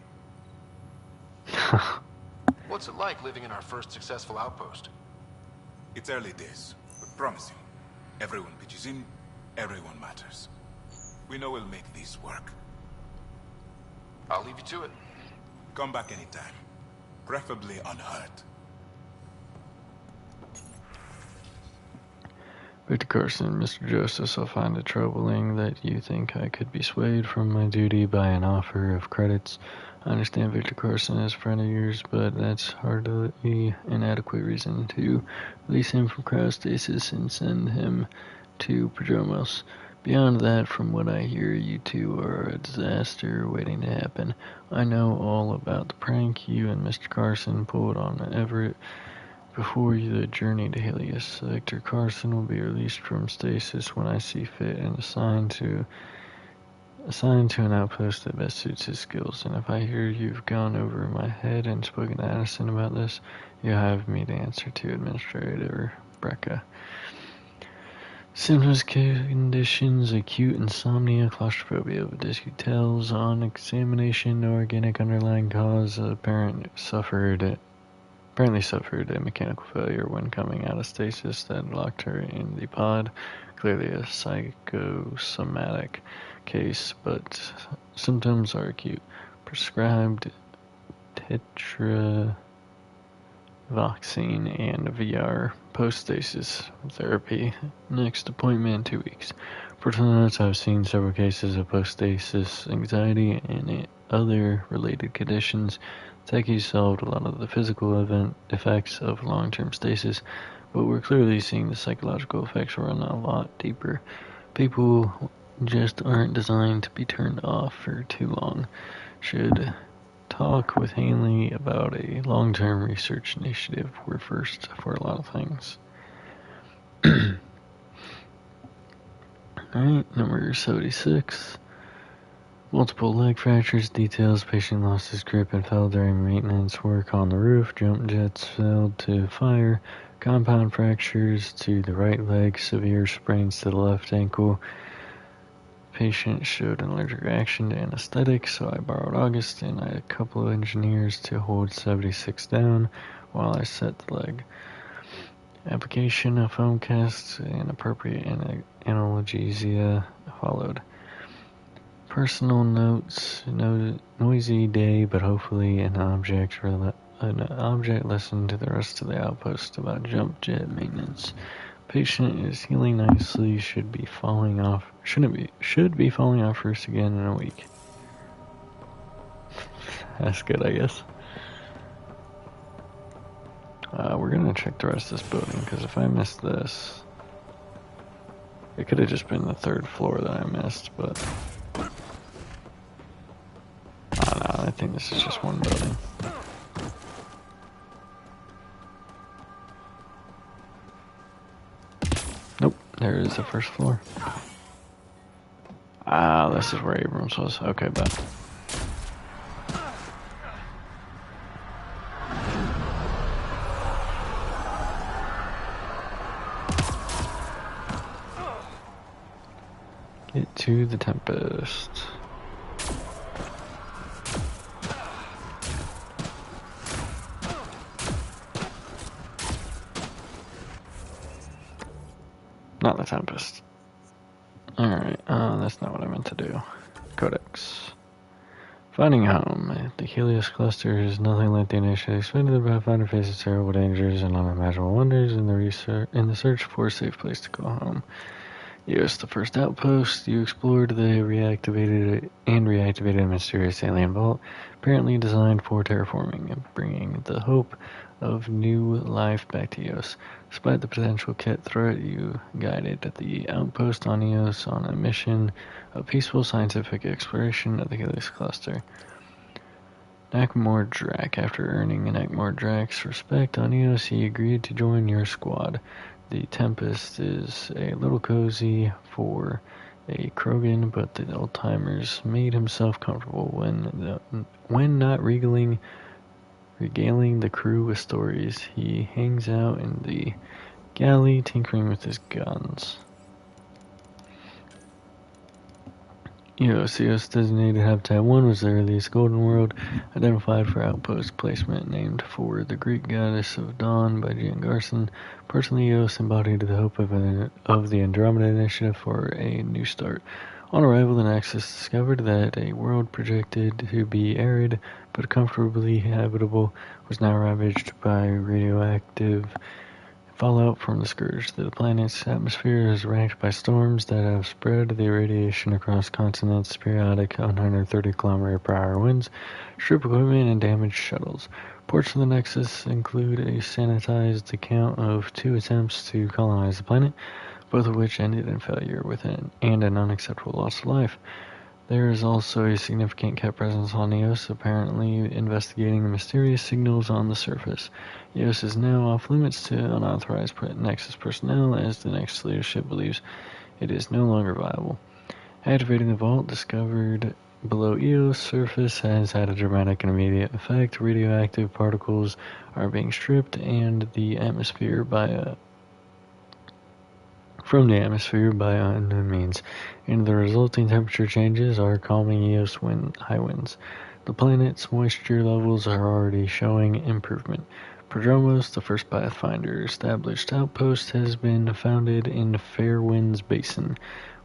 [SPEAKER 3] What's it like living in our first successful outpost?
[SPEAKER 14] It's early days, but promising. Everyone pitches in, everyone matters. We know we'll make this work.
[SPEAKER 3] I'll leave you to it.
[SPEAKER 14] Come back anytime. Preferably unhurt.
[SPEAKER 1] Victor Carson, Mr. Justice, I find it troubling that you think I could be swayed from my duty by an offer of credits. I understand Victor Carson is a friend of yours, but that's hardly an adequate reason to release him from cryostasis and send him to Prodromos. Beyond that, from what I hear, you two are a disaster waiting to happen. I know all about the prank you and Mr. Carson pulled on Everett before the journey to Helios. Victor Carson will be released from stasis when I see fit and assigned to an outpost that best suits his skills. And if I hear you've gone over my head and spoken to Addison about this, you have me to answer to, Administrator Brecca. Symptoms, conditions, acute insomnia, claustrophobia. Details on examination, no organic underlying cause. Apparently suffered a mechanical failure when coming out of stasis that locked her in the pod. Clearly a psychosomatic case, but symptoms are acute. Prescribed tetravoxine and VR post-stasis therapy. Next appointment in 2 weeks. Personal notes: I've seen several cases of post-stasis anxiety and other related conditions. Techie solved a lot of the physical effects of long-term stasis, but we're clearly seeing the psychological effects run a lot deeper. People just aren't designed to be turned off for too long. Should talk with Hanley about a long-term research initiative. We're first for a lot of things. Alright, number 76. Multiple leg fractures. Details: patient lost his grip and fell during maintenance work on the roof. Jump jets failed to fire. Compound fractures to the right leg. Severe sprains to the left ankle. Patient showed an allergic reaction to anesthetic, so I borrowed August and a couple of engineers to hold 76 down while I set the leg. Application of foam casts and appropriate analgesia followed. Personal notes: noisy day, but hopefully an object lesson to the rest of the outpost about jump jet maintenance. Patient is healing nicely, should be falling off first again in a week. That's good, I guess. We're gonna check the rest of this building, because if I missed this, it could have just been the 3rd floor that I missed, but I think this is just one building. Nope, there is the 1st floor. This is where Abrams was. Okay, but get to the Tempest. Not the Tempest. Alright, that's not what I meant to do. Codex. Finding home. The Helios cluster is nothing like the initially expected. The Pathfinder faces terrible dangers and unimaginable wonders in the search for a safe place to call home. Yes, the first outpost. You explored the reactivated a mysterious alien vault, apparently designed for terraforming and bringing the hope of new life back to Eos. Despite the potential Ket threat, you guided the outpost on Eos on a mission of peaceful scientific exploration of the Helios cluster. Nakmor Drak. After earning Nakmor Drak's respect on Eos, he agreed to join your squad. The Tempest is a little cozy for a Krogan, but the old-timers made himself comfortable when not regaling the crew with stories. He hangs out in the galley, tinkering with his guns. Eos designated Habitat 1 was the earliest Golden World, identified for outpost placement, named for the Greek goddess of dawn by Gian Garson. Personally, Eos embodied the hope of the Andromeda initiative for a new start. On arrival, the Nexus discovered that a world projected to be arid but comfortably habitable was now ravaged by radioactive fallout from the Scourge. The planet's atmosphere is racked by storms that have spread the radiation across continents, periodic 130-kilometer-per-hour winds, strip equipment, and damaged shuttles. Reports of the Nexus include a sanitized account of 2 attempts to colonize the planet, both of which ended in failure and an unacceptable loss of life. There is also a significant Ket presence on Eos, apparently investigating the mysterious signals on the surface. Eos is now off-limits to unauthorized Nexus personnel, as the Nexus leadership believes it is no longer viable. Activating the vault discovered below Eos' surface has had a dramatic and immediate effect. Radioactive particles are being stripped from the atmosphere by unknown means, and the resulting temperature changes are calming Eos high winds. The planet's moisture levels are already showing improvement. Prodromos, the first Pathfinder-established outpost, has been founded in Fairwinds Basin.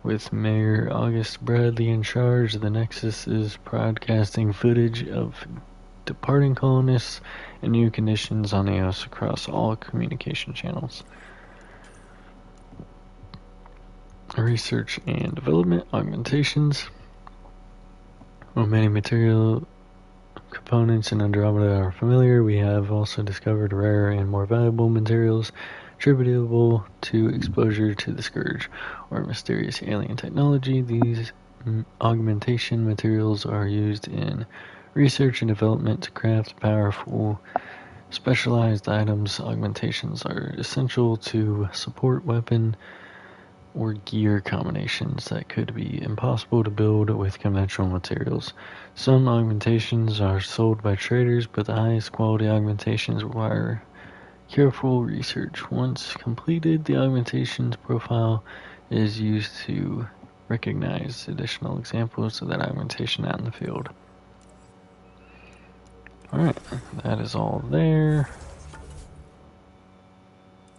[SPEAKER 1] With Mayor August Bradley in charge, the Nexus is broadcasting footage of departing colonists and new conditions on Eos across all communication channels. Research and development augmentations. While many material components in Andromeda are familiar, we have also discovered rarer and more valuable materials attributable to exposure to the Scourge or mysterious alien technology. These augmentation materials are used in research and development to craft powerful, specialized items. Augmentations are essential to support weapon or gear combinations that could be impossible to build with conventional materials. Some augmentations are sold by traders, but the highest quality augmentations require careful research. Once completed, the augmentation's profile is used to recognize additional examples of that augmentation out in the field. Alright, that is all there.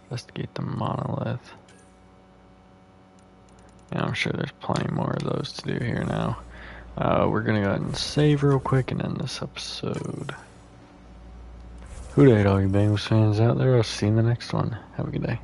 [SPEAKER 1] Investigate the monolith. Yeah, I'm sure there's plenty more of those to do here now. We're gonna go ahead and save real quick and end this episode. Who day, all you Bengals fans out there? I'll see you in the next one. Have a good day.